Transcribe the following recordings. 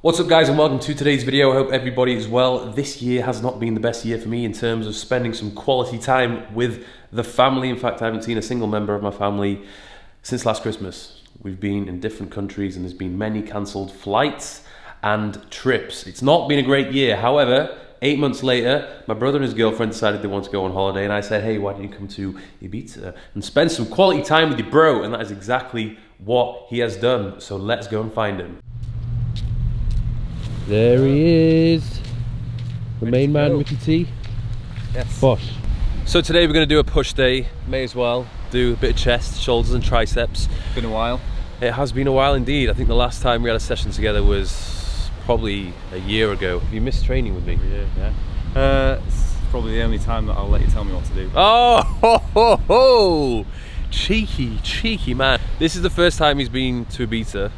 What's up guys and welcome to today's video. I hope everybody is well. This year has not been the best year for me in terms of spending some quality time with the family. In fact, I haven't seen a single member of my family since last Christmas. We've been in different countries and there's been many cancelled flights and trips. It's not been a great year. However, 8 months later, my brother and his girlfriend decided they want to go on holiday and I said, hey, why don't you come to Ibiza and spend some quality time with your bro? And that is exactly what he has done. So let's go and find him. There he is, the main man, Mickey T. Yes. Bosh. So today we're going to do a push day. May as well do a bit of chest, shoulders and triceps. Been a while. It has been a while indeed. I think the last time we had a session together was probably a year ago. You missed training with me. Yeah. It's probably the only time that I'll let you tell me what to do. Oh, ho, ho, ho. Cheeky man. This is the first time he's been to Ibiza.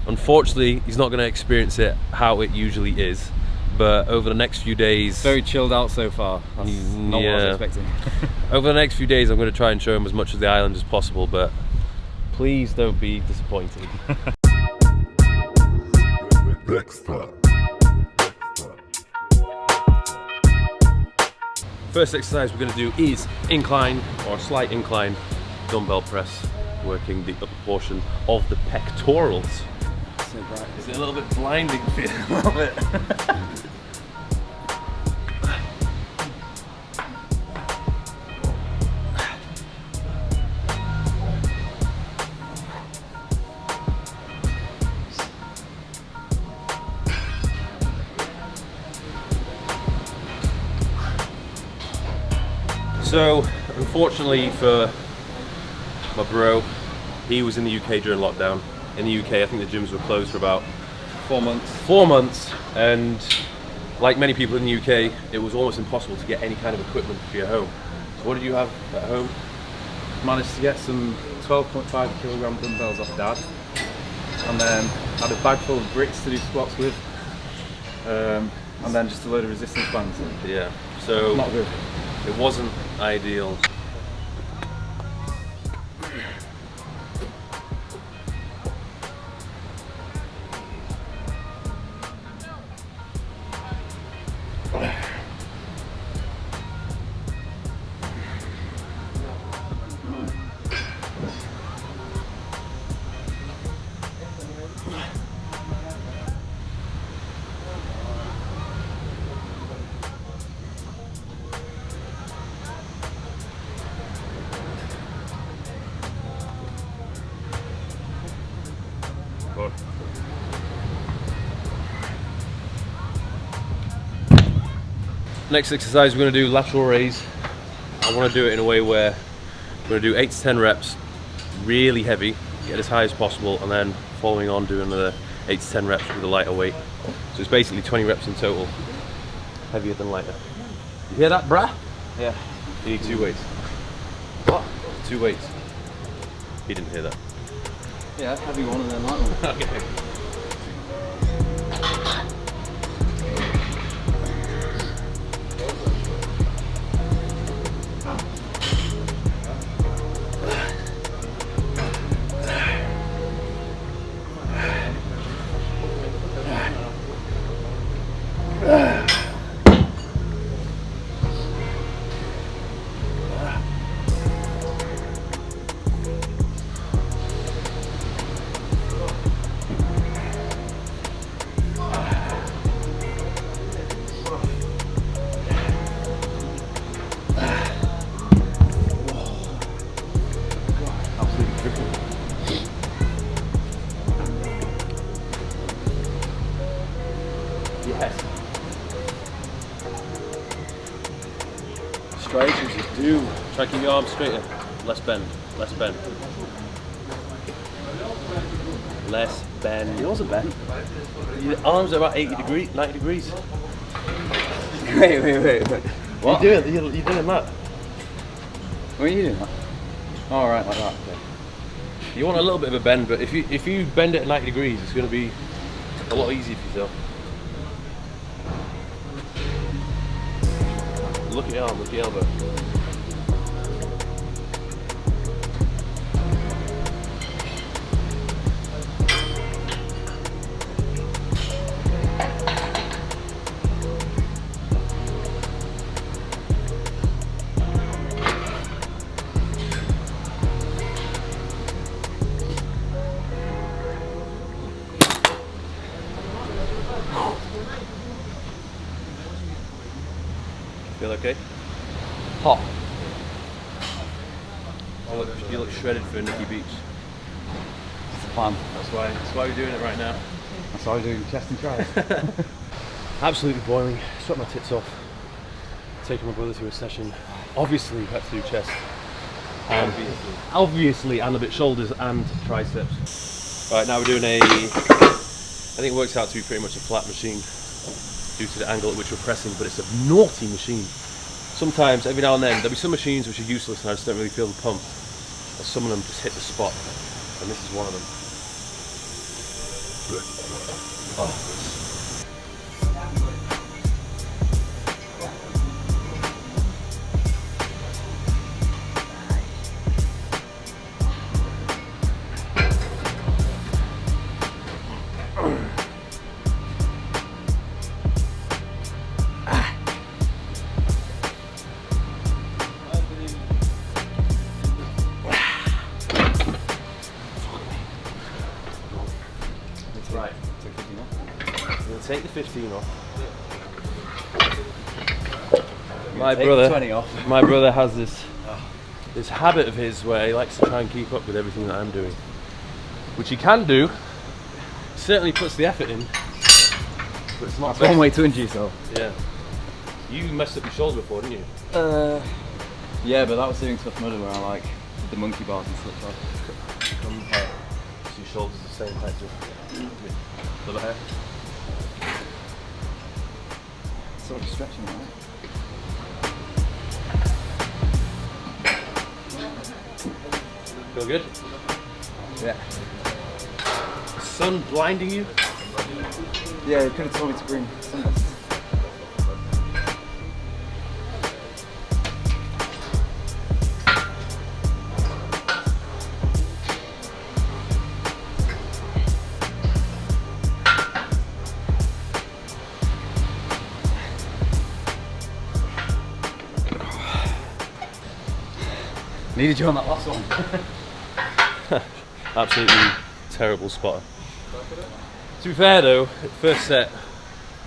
Unfortunately, he's not going to experience it how it usually is, but over the next few days... Very chilled out so far. That's not what I was expecting. Over the next few days, I'm going to try and show him as much of the island as possible, but please don't be disappointed. First exercise we're going to do is incline, or slight incline dumbbell press, working the upper portion of the pectorals. Is it a little bit blinding for you? A little bit. So, unfortunately for my bro, he was in the UK during lockdown. In the UK, I think the gyms were closed for about 4 months. 4 months, and like many people in the UK, it was almost impossible to get any kind of equipment for your home. So what did you have at home? Managed to get some 12.5 kilogram dumbbells off Dad, and then had a bag full of bricks to do squats with, and then just a load of resistance bands. Yeah, so Not good. It wasn't ideal. Next exercise, we're going to do lateral raise. I want to do it in a way where we're going to do 8 to 10 reps, really heavy, get as high as possible, and then following on do another 8 to 10 reps with a lighter weight. So it's basically 20 reps in total, heavier than lighter. You hear that, brah? Yeah. You need 2 weights. What? 2 weights. He didn't hear that. Yeah, heavy one and then light one. Okay. Yes. Straight as you do. Try to keep your arms straighter. Less bend. Less bend. Less bend. Yours are bent. Your arms are about 80 degrees, 90 degrees. Wait. What? You're doing that. What are you doing? All right, like that. Okay. You want a little bit of a bend, but if you bend it at 90 degrees, it's going to be a lot easier for yourself. Look at your arm, look at your elbow. Feel okay? Hot. You look shredded for Nikki Beach. That's the plan. That's why we're doing it right now. That's why we're doing chest and tries. Absolutely boiling. Sweat my tits off. Taking my brother to a session. Obviously, had to do chest. Obviously, and a bit shoulders and triceps. Right, now we're doing I think it works out to be pretty much a flat machine due to the angle at which we're pressing, but it's a naughty machine. Sometimes, every now and then, there'll be some machines which are useless and I just don't really feel the pump. But some of them just hit the spot, and this is one of them. Oh. Right, take the 15 off. My brother, 20 off. my brother has this habit of his where he likes to try and keep up with everything that I'm doing, which he can do. Certainly puts the effort in, but it's not. That's one way to injure yourself. Yeah. You messed up your shoulder before, didn't you? Yeah, but that was doing Tough Mudder where I like did the monkey bars and slipped off. So your shoulders the same height as little hair. Sort of stretching, right? Feel good? Yeah. Sun blinding you? Yeah, you could have told me to bring sunglasses. Needed you on that last one. Absolutely terrible spotter. To be fair though, first set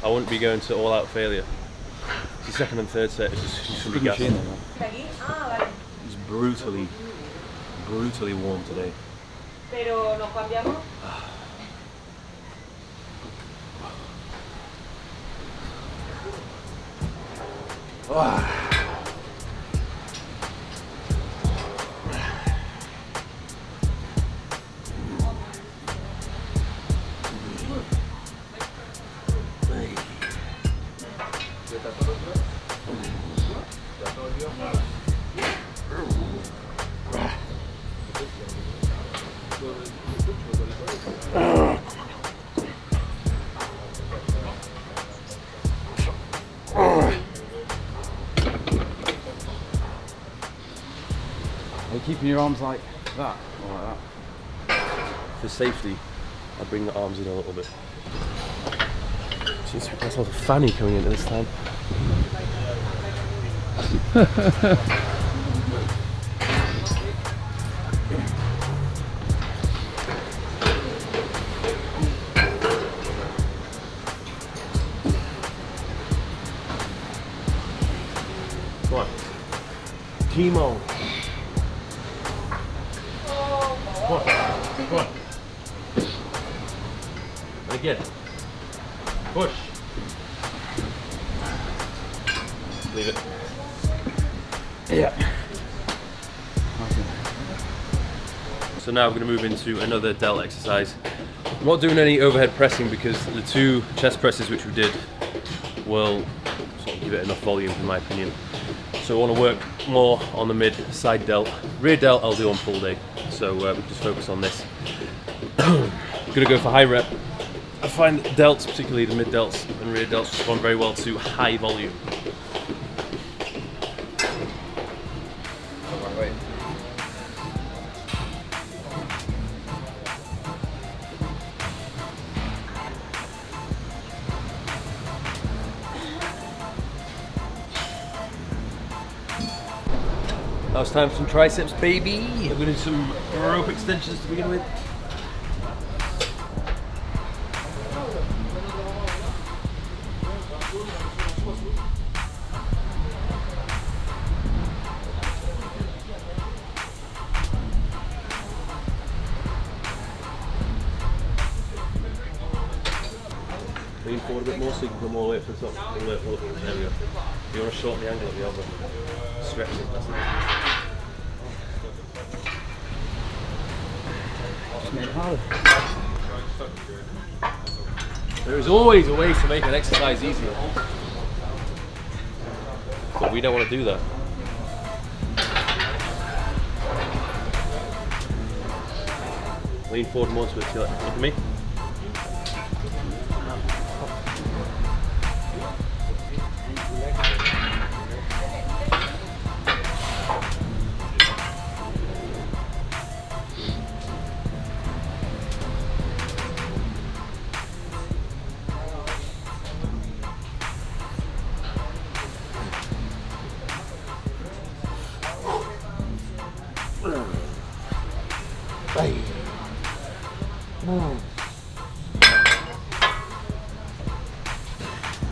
I wouldn't be going to all out failure. The second and third set is just Good machine though, man. It's brutally warm today. Pero nos cambiamos. Are you keeping your arms like that or like that? For safety, I bring the arms in a little bit. Seems to be quite a lot of fanny coming into this time. Come on. Chemo. Come on. Come on. And again. Push. Leave it. Yeah. So now we're going to move into another delt exercise. I'm not doing any overhead pressing because the two chest presses which we did will sort of give it enough volume in my opinion. So I want to work more on the mid side delt. Rear delt I'll do on pull day. So we can just focus on this. I'm going to go for high rep. I find that delts, particularly the mid delts and rear delts, respond very well to high volume. Wait. Now it's time for some triceps, baby. We're going to do some rope extensions to begin with. Lean forward a bit more so you can come all the way up to the top. There we go. You want to shorten the angle of the elbow. Stretch it, that's it. Just make it harder. There is always a way to make an exercise easier. But we don't want to do that. Lean forward more to it. Look at me.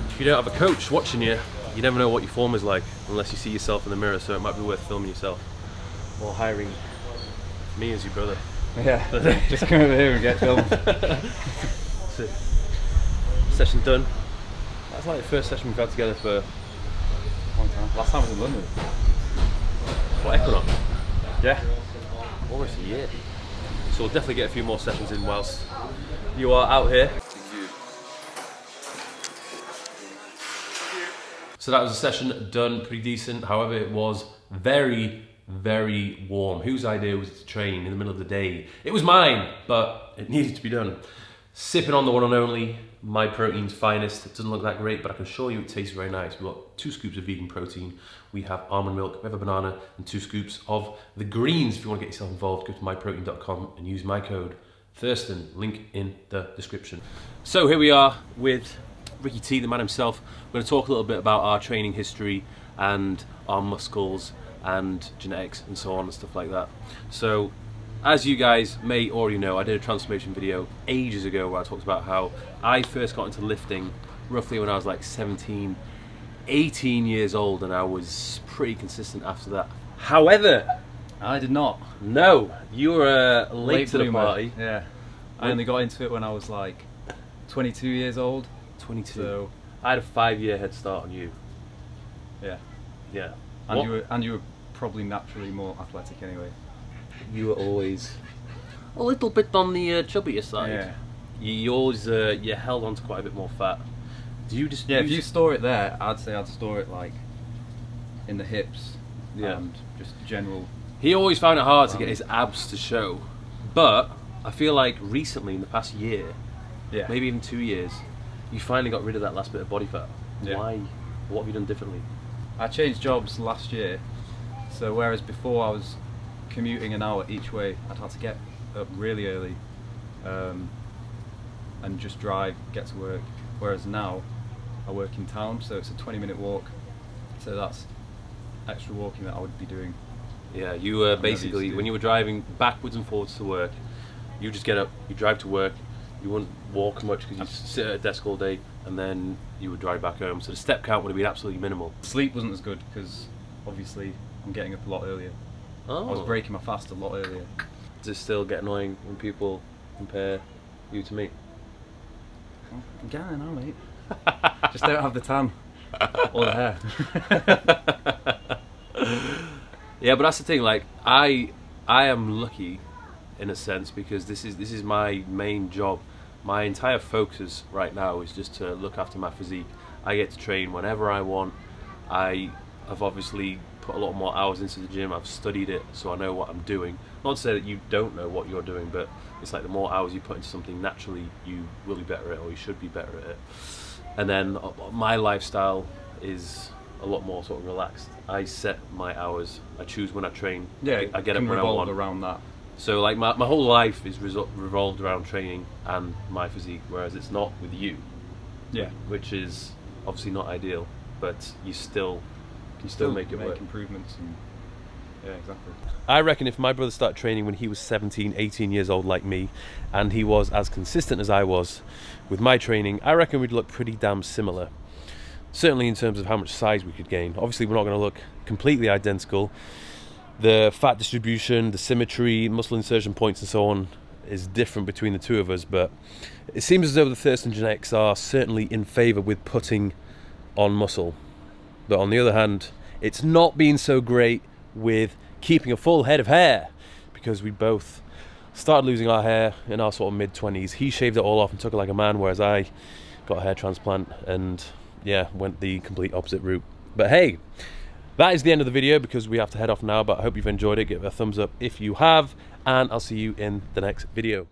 If you don't have a coach watching you, you never know what your form is like unless you see yourself in the mirror, so it might be worth filming yourself or hiring me as your brother. Yeah, just come over here and get filmed. That's it. Session done. That's like the first session we've had together for a long time. Last time was in London. what, Equinox? Yeah. Almost a year. So we'll definitely get a few more sessions in whilst you are out here. So that was a session done, pretty decent. However, it was very, very warm. Whose idea was it to train in the middle of the day? It was mine, but it needed to be done. Sipping on the one and only My Protein's finest. It doesn't look that great, but I can assure you it tastes very nice. We've got 2 scoops of vegan protein. We have almond milk, we have a banana, and 2 scoops of the greens. If you want to get yourself involved, go to myprotein.com and use my code Thurston, link in the description. So here we are with Ricky T, the man himself. We're going to talk a little bit about our training history and our muscles and genetics and so on and stuff like that. So as you guys may already know, I did a transformation video ages ago where I talked about how I first got into lifting roughly when I was like 17, 18 years old, and I was pretty consistent after that. However, I did not. no, you were late to the bloomer. party. Yeah. I only got into it when I was like 22 years old. 22. So I had a 5-year head start on you. yeah. Yeah. And you were probably naturally more athletic anyway. You were always a little bit on the chubbier side. Yeah. You always you held on to quite a bit more fat. Do you just Yeah, if you store it there, I'd say I'd store it like in the hips. Yeah. And just general. He always found it hard to get his abs to show, but I feel like recently, in the past year, Yeah. maybe even 2 years, you finally got rid of that last bit of body fat. Yeah. Why? What have you done differently? I changed jobs last year, so whereas before I was commuting an hour each way, I'd have to get up really early and just drive, get to work. Whereas now I work in town, so it's a 20-minute walk, so that's extra walking that I would be doing. Yeah, you were never basically, used to. when you were driving backwards and forwards to work, you just get up, you drive to work, you wouldn't walk much because you sit at a desk all day, and then you would drive back home. So the step count would have been absolutely minimal. Sleep wasn't as good because obviously I'm getting up a lot earlier. Oh. I was breaking my fast a lot earlier. Does it still get annoying when people compare you to me? I'm getting now, mate. Just don't have the tan or the hair. Yeah, but that's the thing. Like, I am lucky in a sense because this is my main job. My entire focus right now is just to look after my physique. I get to train whenever I want. I have obviously put a lot more hours into the gym. I've studied it, so I know what I'm doing. Not to say that you don't know what you're doing, but it's like the more hours you put into something, naturally you will be better at it, or you should be better at it. And then my lifestyle is a lot more sort of relaxed. I set my hours. I choose when I train. Yeah, I get up can when I revolve want. around that. So like my whole life is revolved around training and my physique, whereas it's not with you. Yeah. Which is obviously not ideal, but you still make it work. Improvements and yeah, exactly. I reckon if my brother started training when he was 17, 18 years old like me, and he was as consistent as I was with my training, I reckon we'd look pretty damn similar. Certainly in terms of how much size we could gain. Obviously we're not going to look completely identical. The fat distribution, the symmetry, muscle insertion points and so on is different between the two of us, but it seems as though the Thurston genetics are certainly in favour with putting on muscle. But on the other hand, it's not been so great with keeping a full head of hair, because we both started losing our hair in our sort of mid-20s. He shaved it all off and took it like a man, whereas I got a hair transplant and yeah, went the complete opposite route. But hey, that is the end of the video because we have to head off now, but I hope you've enjoyed it. Give it a thumbs up if you have, and I'll see you in the next video.